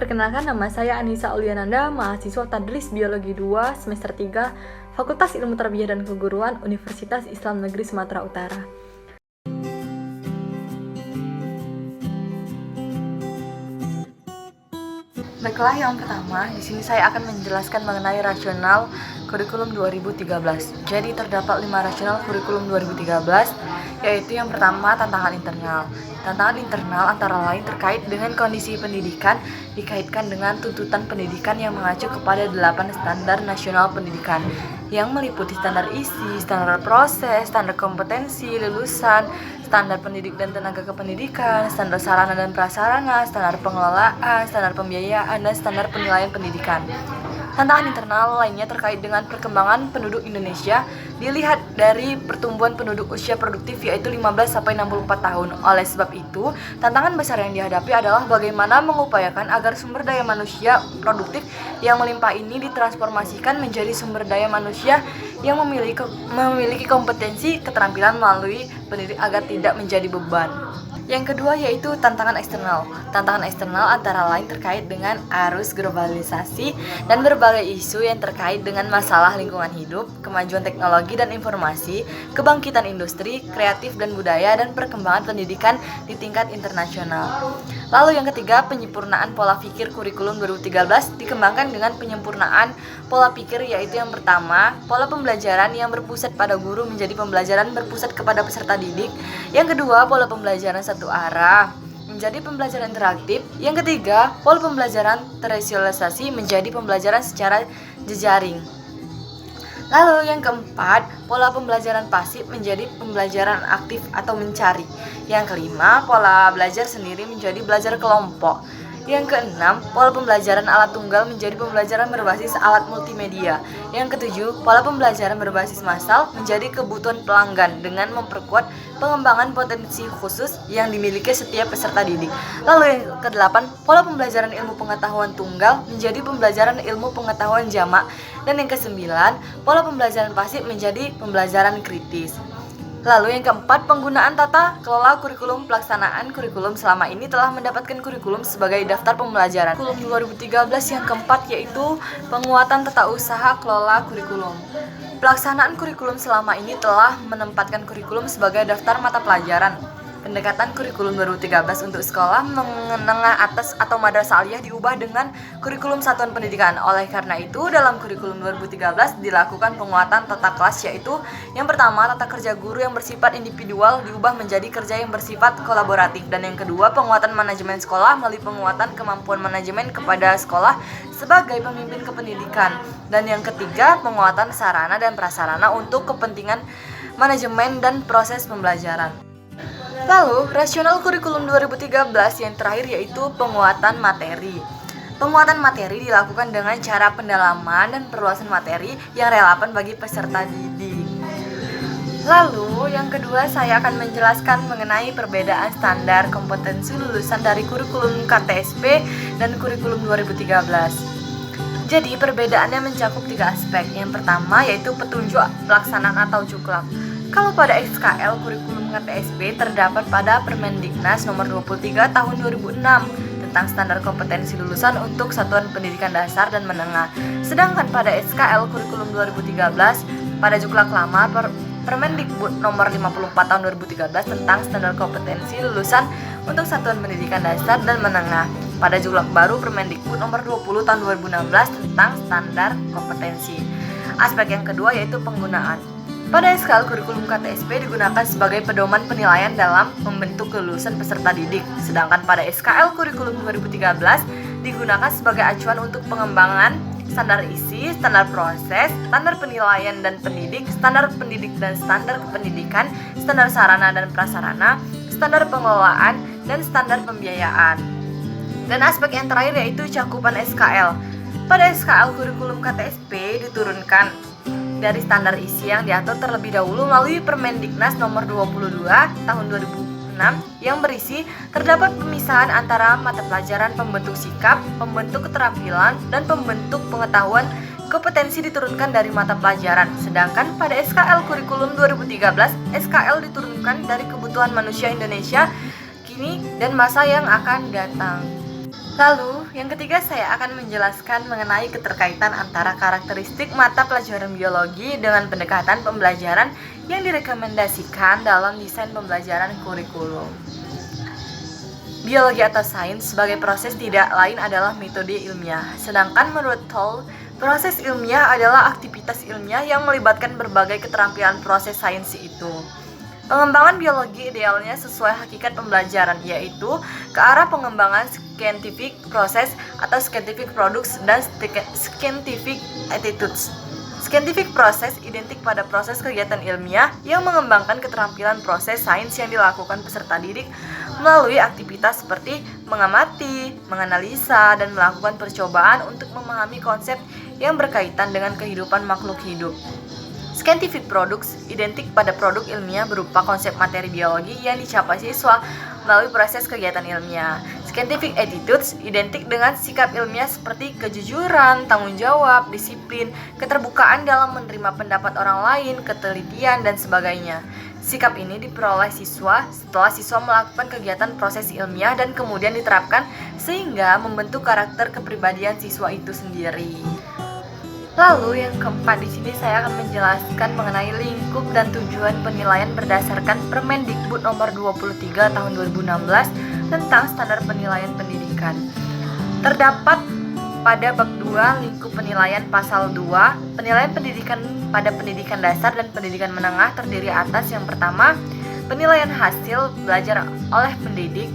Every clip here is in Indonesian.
Perkenalkan, nama saya Anissa Auliananda, mahasiswa Tadris Biologi 2 semester 3 Fakultas Ilmu Tarbiyah dan Keguruan Universitas Islam Negeri Sumatera Utara. Baiklah, yang pertama, di sini saya akan menjelaskan mengenai rasional kurikulum 2013. Jadi terdapat 5 rasional kurikulum 2013, yaitu yang pertama tantangan internal. Tantangan internal antara lain terkait dengan kondisi pendidikan dikaitkan dengan tuntutan pendidikan yang mengacu kepada 8 standar nasional pendidikan yang meliputi standar isi, standar proses, standar kompetensi lulusan, standar pendidik dan tenaga kependidikan, standar sarana dan prasarana, standar pengelolaan, standar pembiayaan, dan standar penilaian pendidikan. Tantangan internal lainnya terkait dengan perkembangan penduduk Indonesia dilihat dari pertumbuhan penduduk usia produktif yaitu 15-64 tahun. Oleh sebab itu, tantangan besar yang dihadapi adalah bagaimana mengupayakan agar sumber daya manusia produktif yang melimpah ini ditransformasikan menjadi sumber daya manusia yang memiliki kompetensi keterampilan melalui pendidik agar tidak menjadi beban. Yang kedua yaitu tantangan eksternal. Tantangan eksternal antara lain terkait dengan arus globalisasi dan berbagai isu yang terkait dengan masalah lingkungan hidup, kemajuan teknologi dan informasi, kebangkitan industri, kreatif dan budaya, dan perkembangan pendidikan di tingkat internasional. Lalu yang ketiga, penyempurnaan pola pikir kurikulum 2013 dikembangkan dengan penyempurnaan pola pikir, yaitu yang pertama, pola pembelajaran yang berpusat pada guru menjadi pembelajaran berpusat kepada peserta didik. Yang kedua, pola pembelajaran satu arah menjadi pembelajaran interaktif. Yang ketiga, pola pembelajaran tersosialisasi menjadi pembelajaran secara jejaring. Lalu yang keempat, pola pembelajaran pasif menjadi pembelajaran aktif atau mencari. Yang kelima, pola belajar sendiri menjadi belajar kelompok. Yang keenam, pola pembelajaran alat tunggal menjadi pembelajaran berbasis alat multimedia. Yang ketujuh, pola pembelajaran berbasis massal menjadi kebutuhan pelanggan dengan memperkuat pengembangan potensi khusus yang dimiliki setiap peserta didik. Lalu yang kedelapan, pola pembelajaran ilmu pengetahuan tunggal menjadi pembelajaran ilmu pengetahuan jamak. Dan yang kesembilan, pola pembelajaran pasif menjadi pembelajaran kritis. Lalu yang keempat, penggunaan tata kelola kurikulum. Pelaksanaan kurikulum selama ini telah mendapatkan kurikulum sebagai daftar pembelajaran. Kurikulum 2013 yang keempat yaitu penguatan tata usaha kelola kurikulum. Pelaksanaan kurikulum selama ini telah menempatkan kurikulum sebagai daftar mata pelajaran. Pendekatan kurikulum 2013 untuk sekolah menengah atas atau madrasah aliyah diubah dengan kurikulum satuan pendidikan. Oleh karena itu, dalam kurikulum 2013 dilakukan penguatan tata kelas, yaitu yang pertama, tata kerja guru yang bersifat individual diubah menjadi kerja yang bersifat kolaboratif. Dan yang kedua, penguatan manajemen sekolah melalui penguatan kemampuan manajemen kepada sekolah sebagai pemimpin kependidikan. Dan yang ketiga, penguatan sarana dan prasarana untuk kepentingan manajemen dan proses pembelajaran. Lalu, rasional kurikulum 2013 yang terakhir yaitu penguatan materi. Penguatan materi dilakukan dengan cara pendalaman dan perluasan materi yang relevan bagi peserta didik. Lalu, yang kedua saya akan menjelaskan mengenai perbedaan standar kompetensi lulusan dari kurikulum KTSP dan kurikulum 2013. Jadi, perbedaannya mencakup 3 aspek. Yang pertama yaitu petunjuk pelaksanaan atau cuklak. Kalau pada SKL kurikulum KTSP terdapat pada Permendiknas nomor 23 tahun 2006 tentang standar kompetensi lulusan untuk satuan pendidikan dasar dan menengah. Sedangkan pada SKL kurikulum 2013 pada juklak lama Permendikbud nomor 54 tahun 2013 tentang standar kompetensi lulusan untuk satuan pendidikan dasar dan menengah. Pada juklak baru Permendikbud nomor 20 tahun 2016 tentang standar kompetensi. Aspek yang kedua yaitu penggunaan. Pada SKL kurikulum KTSP digunakan sebagai pedoman penilaian dalam membentuk kelulusan peserta didik, sedangkan pada SKL kurikulum 2013 digunakan sebagai acuan untuk pengembangan standar isi, standar proses, standar penilaian dan pendidik, standar pendidik dan standar kependidikan, standar sarana dan prasarana, standar pengelolaan, dan standar pembiayaan. Dan aspek yang terakhir yaitu cakupan SKL. Pada SKL kurikulum KTSP diturunkan dari standar isi yang diatur terlebih dahulu melalui Permendiknas nomor 22 tahun 2006 yang berisi terdapat pemisahan antara mata pelajaran pembentuk sikap, pembentuk keterampilan, dan pembentuk pengetahuan. Kompetensi diturunkan dari mata pelajaran. Sedangkan pada SKL kurikulum 2013, SKL diturunkan dari kebutuhan manusia Indonesia kini dan masa yang akan datang. Lalu, yang ketiga saya akan menjelaskan mengenai keterkaitan antara karakteristik mata pelajaran biologi dengan pendekatan pembelajaran yang direkomendasikan dalam desain pembelajaran kurikulum. Biologi atau sains sebagai proses tidak lain adalah metode ilmiah. Sedangkan menurut Toll, proses ilmiah adalah aktivitas ilmiah yang melibatkan berbagai keterampilan proses sains itu. Pengembangan biologi idealnya sesuai hakikat pembelajaran, yaitu ke arah pengembangan scientific process atau scientific products dan scientific attitudes. Scientific process identik pada proses kegiatan ilmiah yang mengembangkan keterampilan proses sains yang dilakukan peserta didik melalui aktivitas seperti mengamati, menganalisa, dan melakukan percobaan untuk memahami konsep yang berkaitan dengan kehidupan makhluk hidup. Scientific products identik pada produk ilmiah berupa konsep materi biologi yang dicapai siswa melalui proses kegiatan ilmiah. Scientific attitudes identik dengan sikap ilmiah seperti kejujuran, tanggung jawab, disiplin, keterbukaan dalam menerima pendapat orang lain, ketelitian, dan sebagainya. Sikap ini diperoleh siswa setelah siswa melakukan kegiatan proses ilmiah dan kemudian diterapkan sehingga membentuk karakter kepribadian siswa itu sendiri. Lalu yang keempat di sini saya akan menjelaskan mengenai lingkup dan tujuan penilaian berdasarkan Permendikbud nomor 23 tahun 2016 tentang standar penilaian pendidikan. Terdapat pada bab 2 lingkup penilaian pasal 2, penilaian pendidikan pada pendidikan dasar dan pendidikan menengah terdiri atas yang pertama, penilaian hasil belajar oleh pendidik,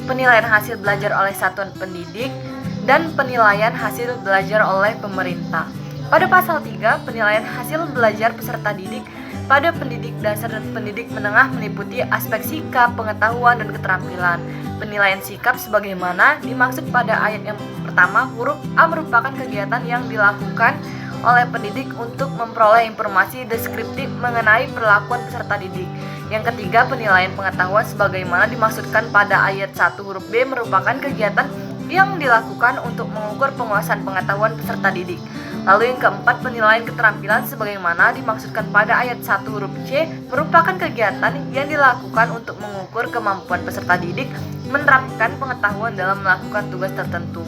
penilaian hasil belajar oleh satuan pendidik, dan penilaian hasil belajar oleh pemerintah. Pada pasal 3, penilaian hasil belajar peserta didik pada pendidik dasar dan pendidik menengah meliputi aspek sikap, pengetahuan, dan keterampilan. Penilaian sikap sebagaimana dimaksud pada ayat yang pertama, huruf A merupakan kegiatan yang dilakukan oleh pendidik untuk memperoleh informasi deskriptif mengenai perlakuan peserta didik. Yang ketiga, penilaian pengetahuan sebagaimana dimaksudkan pada ayat 1 huruf B merupakan kegiatan yang dilakukan untuk mengukur penguasaan pengetahuan peserta didik. Lalu yang keempat, penilaian keterampilan sebagaimana dimaksudkan pada ayat 1 huruf C merupakan kegiatan yang dilakukan untuk mengukur kemampuan peserta didik menerapkan pengetahuan dalam melakukan tugas tertentu.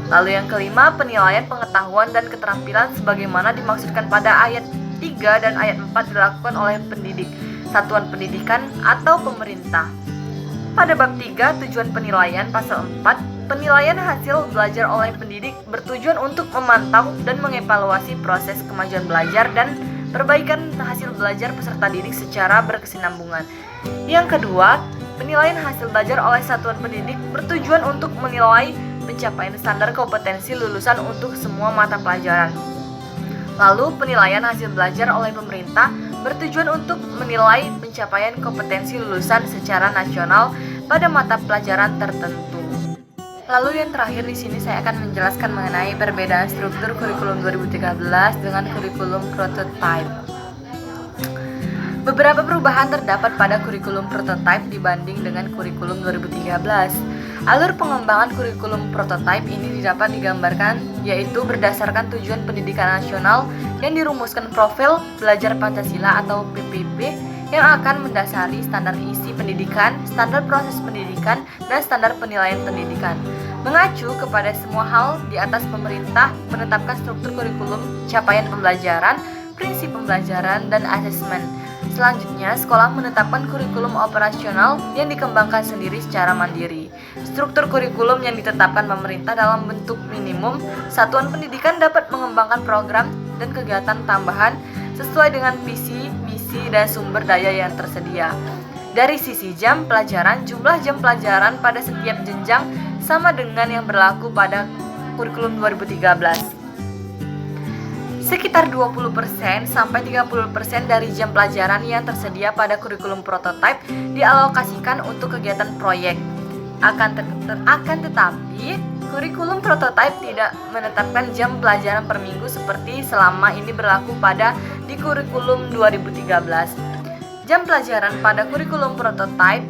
Lalu yang kelima, penilaian pengetahuan dan keterampilan sebagaimana dimaksudkan pada ayat 3 dan ayat 4 dilakukan oleh pendidik, satuan pendidikan, atau pemerintah. Pada bab 3, tujuan penilaian pasal 4, penilaian hasil belajar oleh pendidik bertujuan untuk memantau dan mengevaluasi proses kemajuan belajar dan perbaikan hasil belajar peserta didik secara berkesinambungan. Yang kedua, penilaian hasil belajar oleh satuan pendidik bertujuan untuk menilai pencapaian standar kompetensi lulusan untuk semua mata pelajaran. Lalu, penilaian hasil belajar oleh pemerintah bertujuan untuk menilai pencapaian kompetensi lulusan secara nasional pada mata pelajaran tertentu. Lalu yang terakhir di sini saya akan menjelaskan mengenai perbedaan struktur kurikulum 2013 dengan kurikulum prototype. Beberapa perubahan terdapat pada kurikulum prototype dibanding dengan kurikulum 2013. Alur pengembangan kurikulum prototype ini dapat digambarkan yaitu berdasarkan tujuan pendidikan nasional yang dirumuskan profil belajar Pancasila atau PPP yang akan mendasari standar isi pendidikan, standar proses pendidikan, dan standar penilaian pendidikan. Mengacu kepada semua hal di atas, pemerintah menetapkan struktur kurikulum, capaian pembelajaran, prinsip pembelajaran, dan asesmen. Selanjutnya, sekolah menetapkan kurikulum operasional yang dikembangkan sendiri secara mandiri. Struktur kurikulum yang ditetapkan pemerintah dalam bentuk minimum, satuan pendidikan dapat mengembangkan program dan kegiatan tambahan sesuai dengan visi, misi, dan sumber daya yang tersedia. Dari sisi jam pelajaran, jumlah jam pelajaran pada setiap jenjang sama dengan yang berlaku pada kurikulum 2013. Sekitar 20% sampai 30% dari jam pelajaran yang tersedia pada kurikulum prototype dialokasikan untuk kegiatan proyek. Akan tetapi, kurikulum prototype tidak menetapkan jam pelajaran per minggu seperti selama ini berlaku di kurikulum 2013. Jam pelajaran pada kurikulum prototype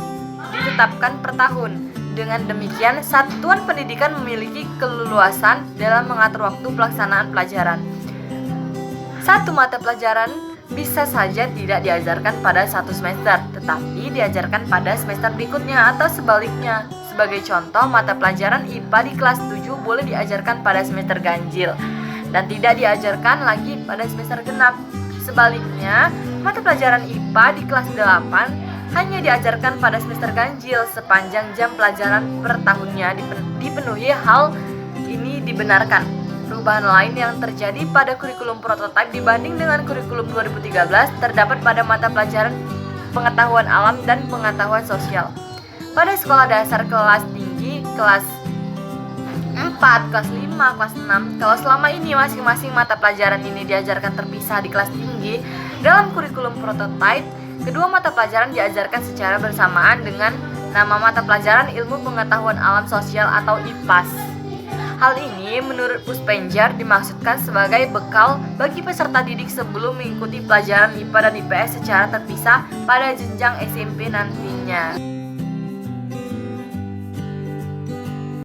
ditetapkan per tahun. Dengan demikian, satuan pendidikan memiliki keleluasan dalam mengatur waktu pelaksanaan pelajaran. Satu mata pelajaran bisa saja tidak diajarkan pada satu semester, tetapi diajarkan pada semester berikutnya atau sebaliknya. Sebagai contoh, mata pelajaran IPA di kelas 7 boleh diajarkan pada semester ganjil dan tidak diajarkan lagi pada semester genap. Sebaliknya, mata pelajaran IPA di kelas 8 hanya diajarkan pada semester ganjil sepanjang jam pelajaran per tahunnya dipenuhi. Hal ini dibenarkan. Perubahan lain yang terjadi pada kurikulum prototipe dibanding dengan kurikulum 2013 terdapat pada mata pelajaran pengetahuan alam dan pengetahuan sosial. Pada sekolah dasar kelas tinggi, kelas 4, kelas 5, kelas 6, kalau selama ini masing-masing mata pelajaran ini diajarkan terpisah di kelas tinggi, dalam kurikulum prototipe, kedua mata pelajaran diajarkan secara bersamaan dengan nama mata pelajaran ilmu pengetahuan alam sosial atau IPAS. Hal ini menurut Puspenjar dimaksudkan sebagai bekal bagi peserta didik sebelum mengikuti pelajaran IPA dan IPS secara terpisah pada jenjang SMP nantinya.